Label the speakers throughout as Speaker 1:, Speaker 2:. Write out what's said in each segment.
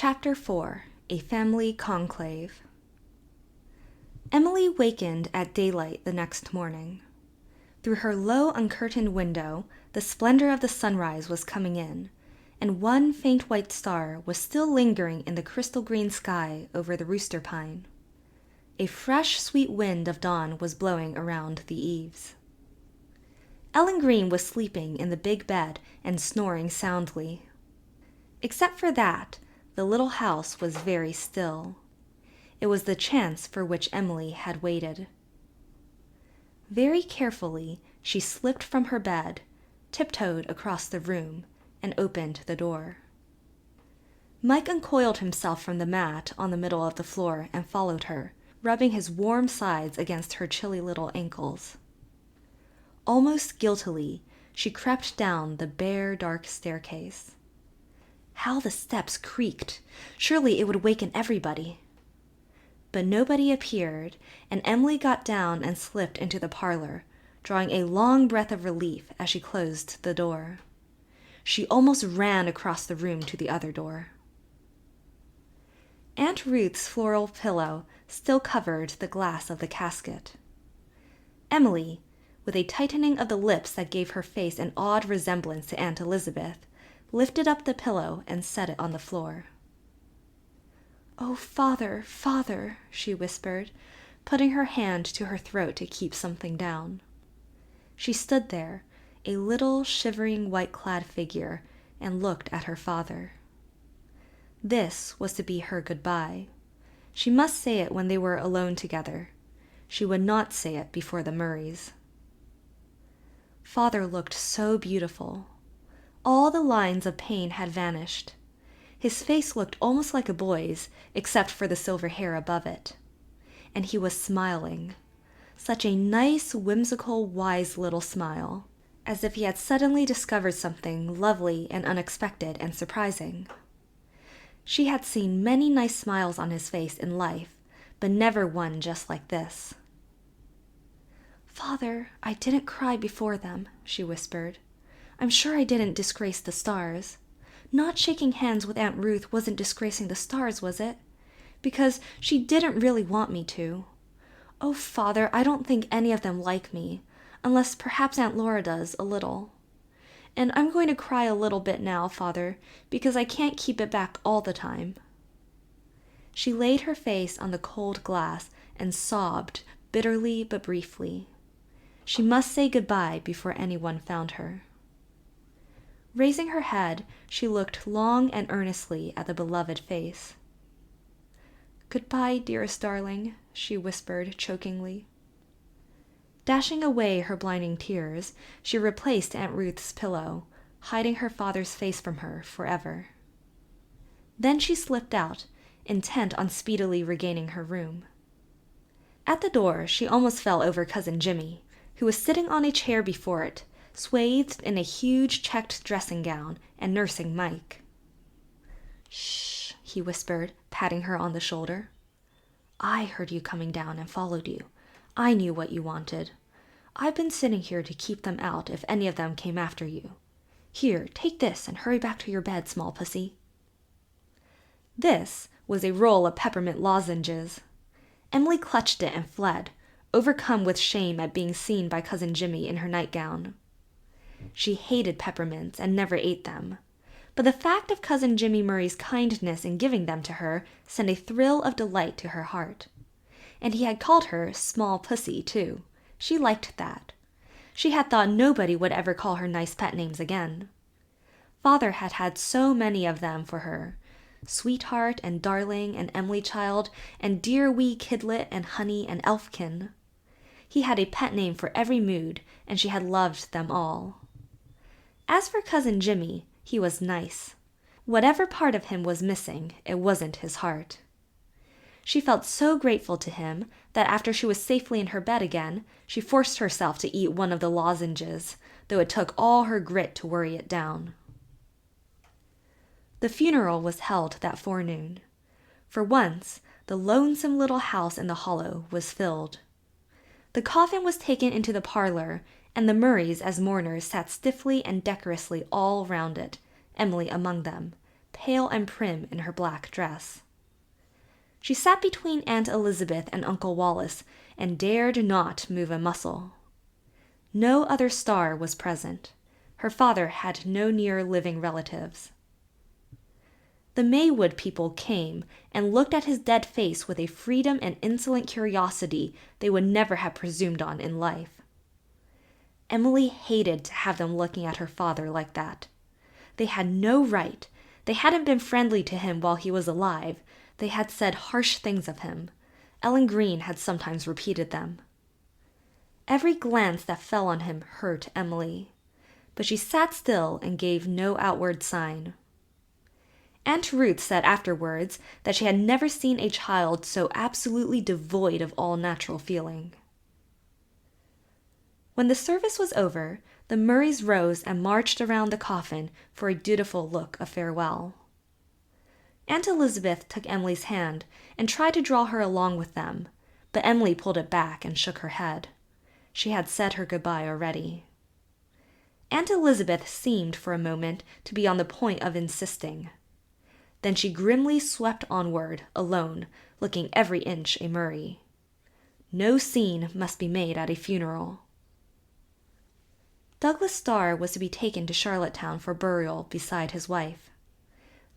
Speaker 1: Chapter 4. A Family Conclave. Emily wakened at daylight the next morning. Through her low uncurtained window, the splendor of the sunrise was coming in, and one faint white star was still lingering in the crystal green sky over the rooster pine. A fresh, sweet wind of dawn was blowing around the eaves. Ellen Green was sleeping in the big bed and snoring soundly. Except for that, the little house was very still. It was the chance for which Emily had waited. Very carefully, she slipped from her bed, tiptoed across the room, and opened the door. Mike uncoiled himself from the mat on the middle of the floor and followed her, rubbing his warm sides against her chilly little ankles. Almost guiltily, she crept down the bare, dark staircase. How the steps creaked! Surely it would waken everybody. But nobody appeared, and Emily got down and slipped into the parlor, drawing a long breath of relief as she closed the door. She almost ran across the room to the other door. Aunt Ruth's floral pillow still covered the glass of the casket. Emily, with a tightening of the lips that gave her face an odd resemblance to Aunt Elizabeth, lifted up the pillow and set it on the floor. "Oh, Father, Father," she whispered, putting her hand to her throat to keep something down. She stood there, a little shivering white-clad figure, and looked at her father. This was to be her goodbye. She must say it when they were alone together. She would not say it before the Murrays. Father looked so beautiful. All the lines of pain had vanished. His face looked almost like a boy's, except for the silver hair above it. And he was smiling. Such a nice, whimsical, wise little smile, as if he had suddenly discovered something lovely and unexpected and surprising. She had seen many nice smiles on his face in life, but never one just like this. "Father, I didn't cry before them," she whispered. "I'm sure I didn't disgrace the stars. Not shaking hands with Aunt Ruth wasn't disgracing the stars, was it? Because she didn't really want me to. Oh, Father, I don't think any of them like me, unless perhaps Aunt Laura does, a little. And I'm going to cry a little bit now, Father, because I can't keep it back all the time." She laid her face on the cold glass and sobbed, bitterly but briefly. She must say goodbye before anyone found her. Raising her head, she looked long and earnestly at the beloved face. "Goodbye, dearest darling," she whispered chokingly. Dashing away her blinding tears, she replaced Aunt Ruth's pillow, hiding her father's face from her forever. Then she slipped out, intent on speedily regaining her room. At the door, she almost fell over Cousin Jimmy, who was sitting on a chair before it, swathed in a huge checked dressing gown, and nursing Mike. "Shh," he whispered, patting her on the shoulder. "I heard you coming down and followed you. I knew what you wanted. I've been sitting here to keep them out if any of them came after you. Here, take this and hurry back to your bed, small pussy." This was a roll of peppermint lozenges. Emily clutched it and fled, overcome with shame at being seen by Cousin Jimmy in her nightgown. She hated peppermints and never ate them, but the fact of Cousin Jimmy Murray's kindness in giving them to her sent a thrill of delight to her heart. And he had called her Small Pussy, too. She liked that. She had thought nobody would ever call her nice pet names again. Father had had so many of them for her. Sweetheart and Darling and Emily Child and Dear Wee Kidlet and Honey and Elfkin. He had a pet name for every mood, and she had loved them all. As for Cousin Jimmy, he was nice. Whatever part of him was missing, it wasn't his heart. She felt so grateful to him that after she was safely in her bed again, she forced herself to eat one of the lozenges, though it took all her grit to worry it down. The funeral was held that forenoon. For once, the lonesome little house in the hollow was filled. The coffin was taken into the parlor, and the Murrays as mourners sat stiffly and decorously all round it, Emily among them, pale and prim in her black dress. She sat between Aunt Elizabeth and Uncle Wallace and dared not move a muscle. No other star was present. Her father had no near living relatives. The Maywood people came and looked at his dead face with a freedom and insolent curiosity they would never have presumed on in life. Emily hated to have them looking at her father like that. They had no right. They hadn't been friendly to him while he was alive. They had said harsh things of him. Ellen Green had sometimes repeated them. Every glance that fell on him hurt Emily, but she sat still and gave no outward sign. Aunt Ruth said afterwards that she had never seen a child so absolutely devoid of all natural feeling. When the service was over, the Murrays rose and marched around the coffin for a dutiful look of farewell. Aunt Elizabeth took Emily's hand and tried to draw her along with them, but Emily pulled it back and shook her head. She had said her goodbye already. Aunt Elizabeth seemed for a moment to be on the point of insisting. Then she grimly swept onward, alone, looking every inch a Murray. No scene must be made at a funeral. Douglas Starr was to be taken to Charlottetown for burial beside his wife.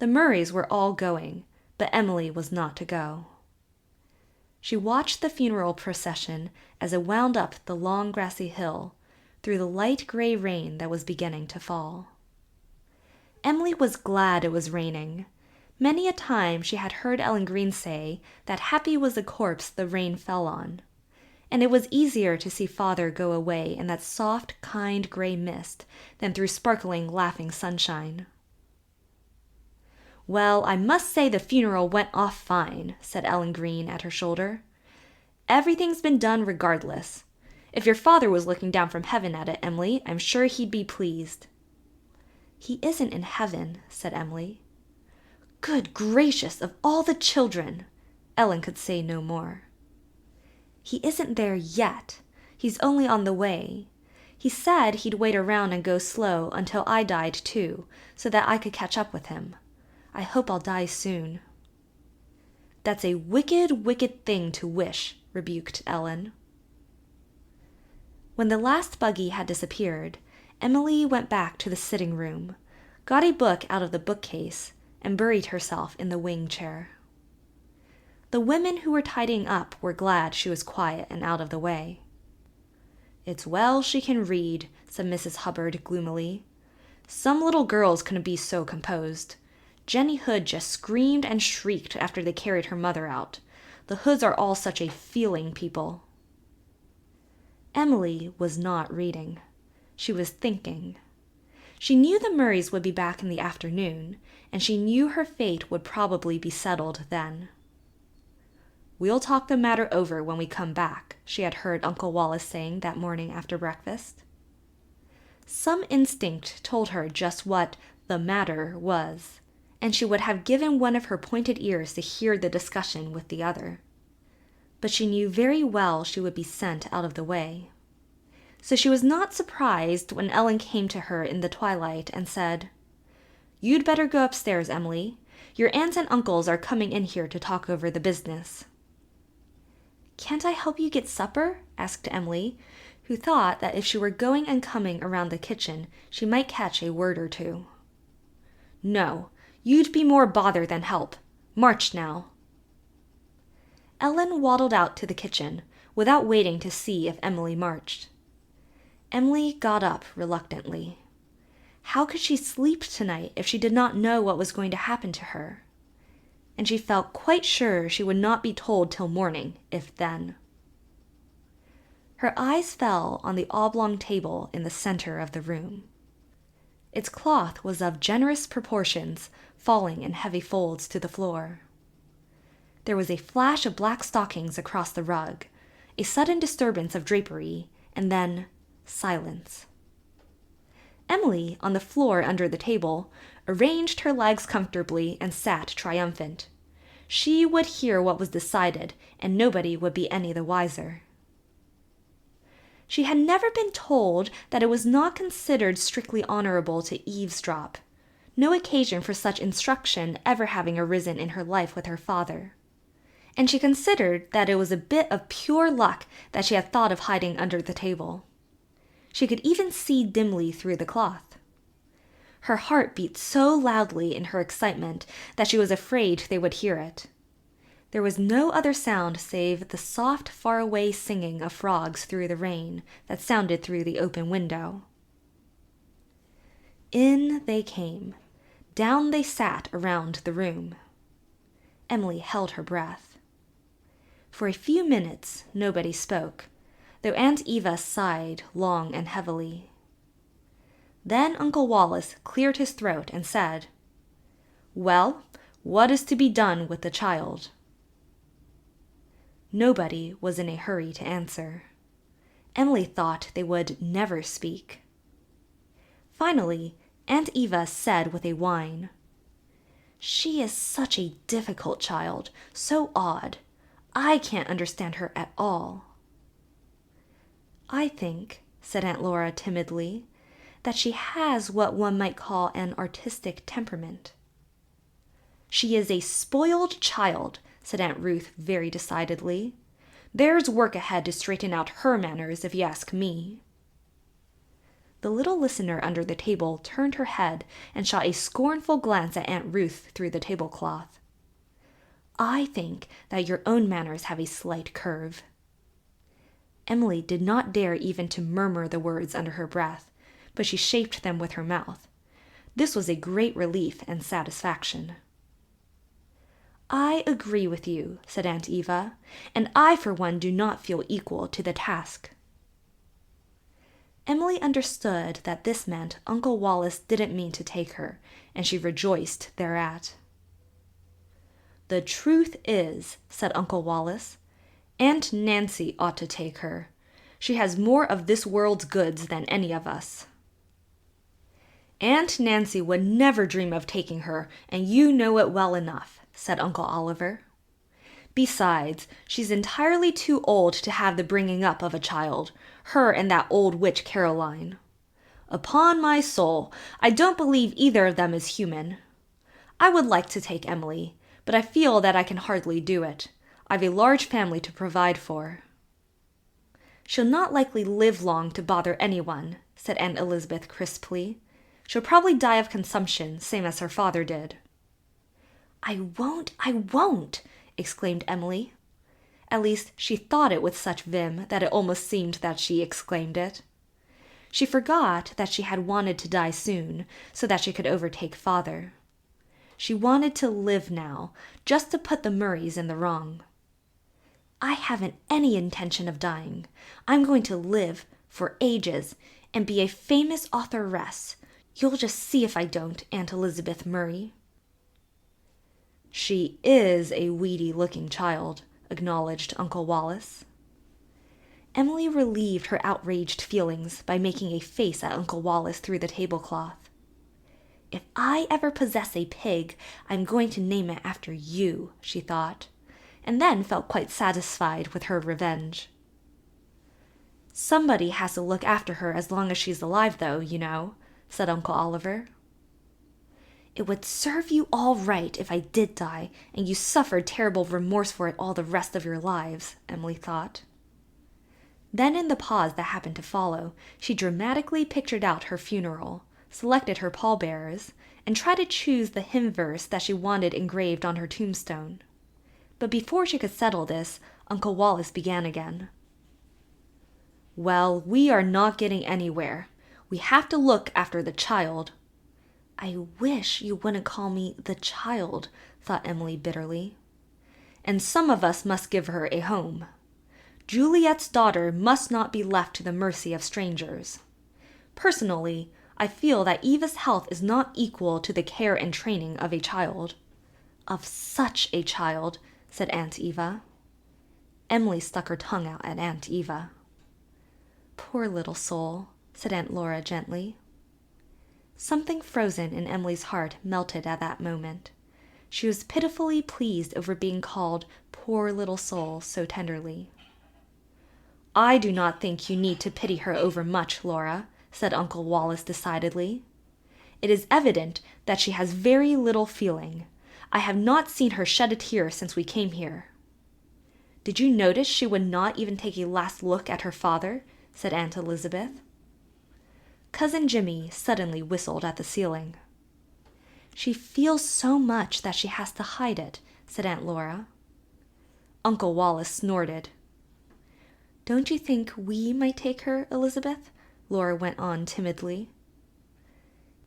Speaker 1: The Murrays were all going, but Emily was not to go. She watched the funeral procession as it wound up the long grassy hill, through the light gray rain that was beginning to fall. Emily was glad it was raining. Many a time she had heard Ellen Green say that happy was the corpse the rain fell on, and it was easier to see father go away in that soft, kind gray mist than through sparkling, laughing sunshine. "Well, I must say the funeral went off fine," said Ellen Green at her shoulder. "Everything's been done regardless. If your father was looking down from heaven at it, Emily, I'm sure he'd be pleased." "He isn't in heaven," said Emily. "Good gracious of all the children!" Ellen could say no more. "He isn't there yet. He's only on the way. He said he'd wait around and go slow until I died too, so that I could catch up with him. I hope I'll die soon." "That's a wicked, wicked thing to wish," rebuked Ellen. When the last buggy had disappeared, Emily went back to the sitting room, got a book out of the bookcase, and buried herself in the wing chair. The women who were tidying up were glad she was quiet and out of the way. "It's well she can read," said Mrs. Hubbard gloomily. "Some little girls couldn't be so composed. Jenny Hood just screamed and shrieked after they carried her mother out. The Hoods are all such a feeling people." Emily was not reading. She was thinking. She knew the Murrays would be back in the afternoon, and she knew her fate would probably be settled then. "We'll talk the matter over when we come back," she had heard Uncle Wallace saying that morning after breakfast. Some instinct told her just what the matter was, and she would have given one of her pointed ears to hear the discussion with the other. But she knew very well she would be sent out of the way. So she was not surprised when Ellen came to her in the twilight and said, "You'd better go upstairs, Emily. Your aunts and uncles are coming in here to talk over the business." "Can't I help you get supper?" asked Emily, who thought that if she were going and coming around the kitchen, she might catch a word or two. "No, you'd be more bother than help. March now." Ellen waddled out to the kitchen, without waiting to see if Emily marched. Emily got up reluctantly. How could she sleep tonight if she did not know what was going to happen to her? And she felt quite sure she would not be told till morning, if then. Her eyes fell on the oblong table in the center of the room. Its cloth was of generous proportions, falling in heavy folds to the floor. There was a flash of black stockings across the rug, a sudden disturbance of drapery, and then silence. Emily, on the floor under the table, arranged her legs comfortably and sat triumphant. She would hear what was decided, and nobody would be any the wiser. She had never been told that it was not considered strictly honorable to eavesdrop, no occasion for such instruction ever having arisen in her life with her father. And she considered that it was a bit of pure luck that she had thought of hiding under the table. She could even see dimly through the cloth. Her heart beat so loudly in her excitement that she was afraid they would hear it. There was no other sound save the soft, far-away singing of frogs through the rain that sounded through the open window. In they came. Down they sat around the room. Emily held her breath. For a few minutes nobody spoke, though Aunt Eva sighed long and heavily. Then Uncle Wallace cleared his throat and said, "Well, what is to be done with the child?" Nobody was in a hurry to answer. Emily thought they would never speak. Finally, Aunt Eva said with a whine, "She is such a difficult child, so odd. I can't understand her at all." "I think," said Aunt Laura timidly, "that she has what one might call an artistic temperament." "She is a spoiled child," said Aunt Ruth very decidedly. "There's work ahead to straighten out her manners, if you ask me." The little listener under the table turned her head and shot a scornful glance at Aunt Ruth through the tablecloth. "I think that your own manners have a slight curve." Emily did not dare even to murmur the words under her breath, but she shaped them with her mouth. This was a great relief and satisfaction. "I agree with you," said Aunt Eva, "and I for one do not feel equal to the task." Emily understood that this meant Uncle Wallace didn't mean to take her, and she rejoiced thereat. "The truth is," said Uncle Wallace, "Aunt Nancy ought to take her. She has more of this world's goods than any of us." "Aunt Nancy would never dream of taking her, and you know it well enough," said Uncle Oliver. "Besides, she's entirely too old to have the bringing up of a child, her and that old witch Caroline. Upon my soul, I don't believe either of them is human. I would like to take Emily, but I feel that I can hardly do it. I've a large family to provide for." "She'll not likely live long to bother anyone," said Aunt Elizabeth crisply. "She'll probably die of consumption, same as her father did." I won't, exclaimed Emily. At least, she thought it with such vim that it almost seemed that she exclaimed it. She forgot that she had wanted to die soon, so that she could overtake father. She wanted to live now, just to put the Murrays in the wrong. "I haven't any intention of dying. I'm going to live, for ages, and be a famous authoress. You'll just see if I don't, Aunt Elizabeth Murray." "She is a weedy-looking child," acknowledged Uncle Wallace. Emily relieved her outraged feelings by making a face at Uncle Wallace through the tablecloth. "If I ever possess a pig, I'm going to name it after you," she thought, and then felt quite satisfied with her revenge. "Somebody has to look after her as long as she's alive, though, you know," said Uncle Oliver. "It would serve you all right if I did die, and you suffered terrible remorse for it all the rest of your lives," Emily thought. Then in the pause that happened to follow, she dramatically pictured out her funeral, selected her pallbearers, and tried to choose the hymn verse that she wanted engraved on her tombstone. But before she could settle this, Uncle Wallace began again. "Well, we are not getting anywhere. We have to look after the child." "I wish you wouldn't call me the child," thought Emily bitterly. "And some of us must give her a home. Juliet's daughter must not be left to the mercy of strangers. Personally, I feel that Eva's health is not equal to the care and training of a child." "Of such a child," said Aunt Eva. Emily stuck her tongue out at Aunt Eva. "Poor little soul," said Aunt Laura gently. Something frozen in Emily's heart melted at that moment. She was pitifully pleased over being called poor little soul so tenderly. "I do not think you need to pity her overmuch, Laura," said Uncle Wallace decidedly. It is evident that she has very little feeling. I have not seen her shed a tear since we came here." "Did you notice she would not even take a last look at her father?" said Aunt Elizabeth. Cousin Jimmy suddenly whistled at the ceiling. "She feels so much that she has to hide it," said Aunt Laura. Uncle Wallace snorted. "Don't you think we might take her, Elizabeth?" Laura went on timidly.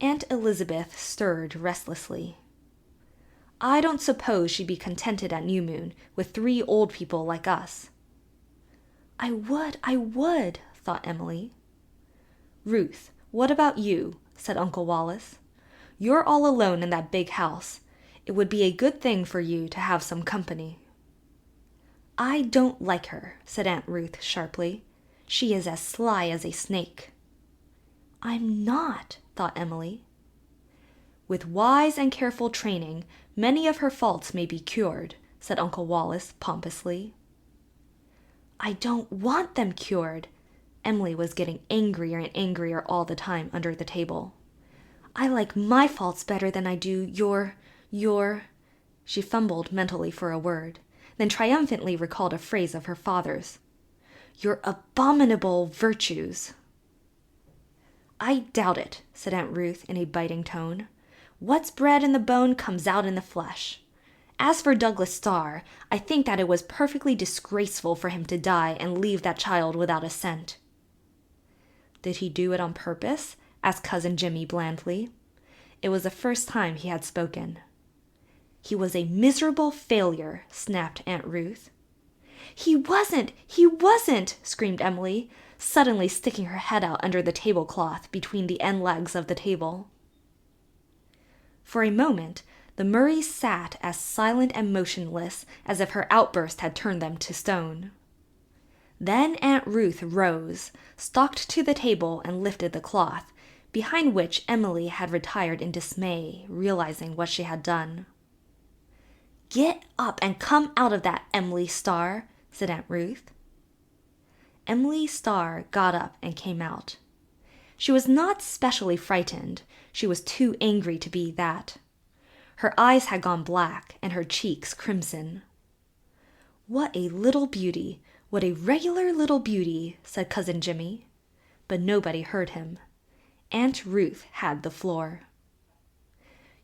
Speaker 1: Aunt Elizabeth stirred restlessly. "I don't suppose she'd be contented at New Moon with 3 old people like us." I would, thought Emily. "Ruth, what about you?" said Uncle Wallace. "You're all alone in that big house. It would be a good thing for you to have some company." "I don't like her," said Aunt Ruth sharply. "She is as sly as a snake." "I'm not," thought Emily. "With wise and careful training, many of her faults may be cured," said Uncle Wallace pompously. "I don't want them cured." Emily was getting angrier and angrier all the time under the table. "I like my faults better than I do your... She fumbled mentally for a word, then triumphantly recalled a phrase of her father's. "Your abominable virtues." "I doubt it," said Aunt Ruth in a biting tone. "What's bred in the bone comes out in the flesh. As for Douglas Starr, I think that it was perfectly disgraceful for him to die and leave that child without a cent." "Did he do it on purpose?" asked Cousin Jimmy blandly. It was the first time he had spoken. "He was a miserable failure," snapped Aunt Ruth. He wasn't! Screamed Emily, suddenly sticking her head out under the tablecloth between the end legs of the table. For a moment, the Murrays sat as silent and motionless as if her outburst had turned them to stone. Then Aunt Ruth rose, stalked to the table, and lifted the cloth, behind which Emily had retired in dismay, realizing what she had done. "Get up and come out of that, Emily Starr," said Aunt Ruth. Emily Starr got up and came out. She was not specially frightened. She was too angry to be that. Her eyes had gone black and her cheeks crimson. "What a little beauty! What a regular little beauty!" said Cousin Jimmy. But nobody heard him. Aunt Ruth had the floor.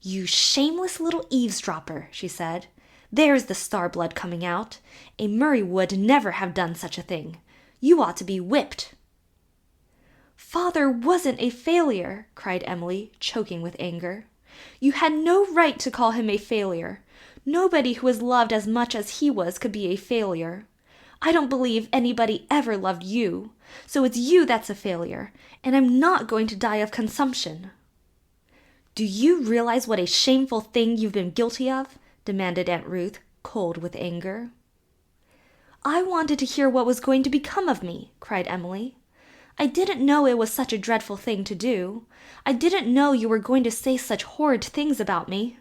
Speaker 1: "You shameless little eavesdropper," she said. "There's the Starr blood coming out. A Murray would never have done such a thing. You ought to be whipped." "Father wasn't a failure," cried Emily, choking with anger. "You had no right to call him a failure. Nobody who was loved as much as he was could be a failure. I don't believe anybody ever loved you, so it's you that's a failure, and I'm not going to die of consumption." "Do you realize what a shameful thing you've been guilty of?" demanded Aunt Ruth, cold with anger. "I wanted to hear what was going to become of me," cried Emily. "I didn't know it was such a dreadful thing to do. I didn't know you were going to say such horrid things about me."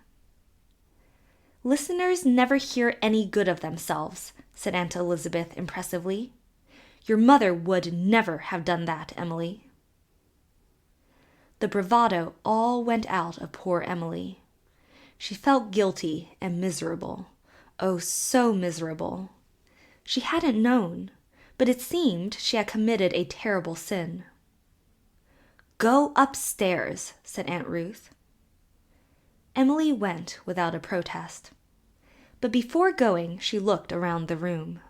Speaker 1: "Listeners never hear any good of themselves," said Aunt Elizabeth impressively. "Your mother would never have done that, Emily." The bravado all went out of poor Emily. She felt guilty and miserable. Oh, so miserable. She hadn't known, but it seemed she had committed a terrible sin. "Go upstairs," said Aunt Ruth. Emily went without a protest. But before going, she looked around the room.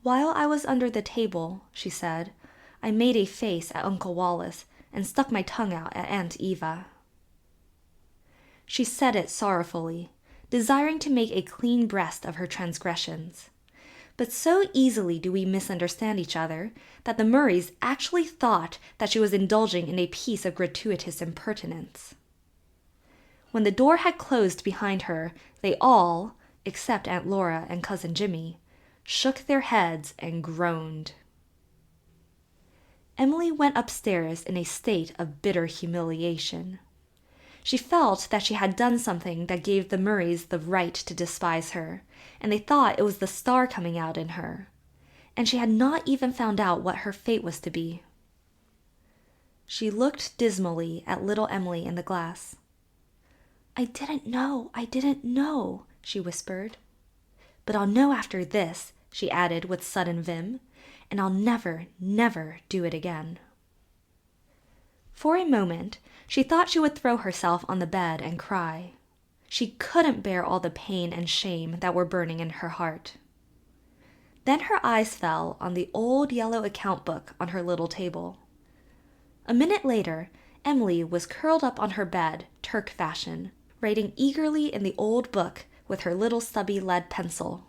Speaker 1: "While I was under the table," she said, "I made a face at Uncle Wallace and stuck my tongue out at Aunt Eva." She said it sorrowfully, desiring to make a clean breast of her transgressions. But so easily do we misunderstand each other that the Murrays actually thought that she was indulging in a piece of gratuitous impertinence. When the door had closed behind her, they all, except Aunt Laura and Cousin Jimmy, shook their heads and groaned. Emily went upstairs in a state of bitter humiliation. She felt that she had done something that gave the Murrays the right to despise her, and they thought it was the star coming out in her. And she had not even found out what her fate was to be. She looked dismally at little Emily in the glass. I didn't know, she whispered. But I'll know after this, she added with sudden vim, and I'll never, never do it again. For a moment, she thought she would throw herself on the bed and cry. She couldn't bear all the pain and shame that were burning in her heart. Then her eyes fell on the old yellow account book on her little table. A minute later, Emily was curled up on her bed, Turk fashion, writing eagerly in the old book with her little stubby lead pencil.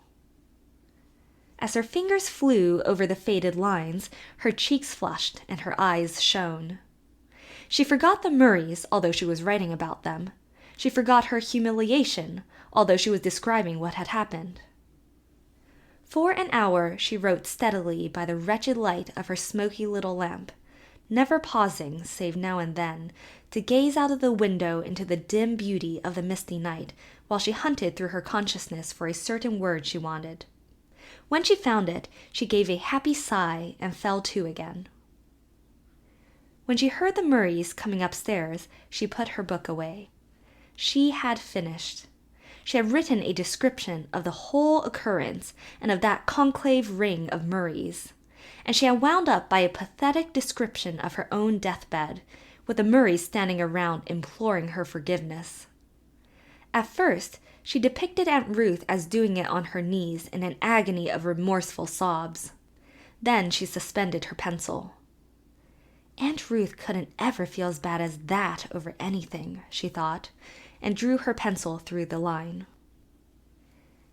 Speaker 1: As her fingers flew over the faded lines, her cheeks flushed and her eyes shone. She forgot the Murrays, although she was writing about them. She forgot her humiliation, although she was describing what had happened. For an hour she wrote steadily by the wretched light of her smoky little lamp, never pausing, save now and then, to gaze out of the window into the dim beauty of the misty night while she hunted through her consciousness for a certain word she wanted. When she found it, she gave a happy sigh and fell to again. When she heard the Murrays coming upstairs, she put her book away. She had finished. She had written a description of the whole occurrence and of that conclave ring of Murrays, and she had wound up by a pathetic description of her own deathbed, with the Murrays standing around imploring her forgiveness. At first, she depicted Aunt Ruth as doing it on her knees in an agony of remorseful sobs. Then she suspended her pencil. Aunt Ruth couldn't ever feel as bad as that over anything, she thought, and drew her pencil through the line.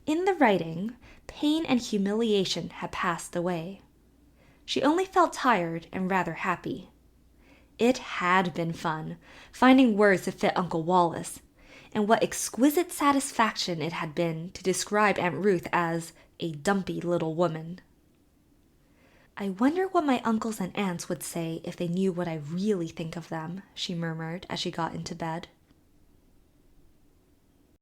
Speaker 1: In the writing, pain and humiliation had passed away. She only felt tired and rather happy. It had been fun, finding words to fit Uncle Wallace, and what exquisite satisfaction it had been to describe Aunt Ruth as a dumpy little woman. I wonder what my uncles and aunts would say if they knew what I really think of them, she murmured as she got into bed.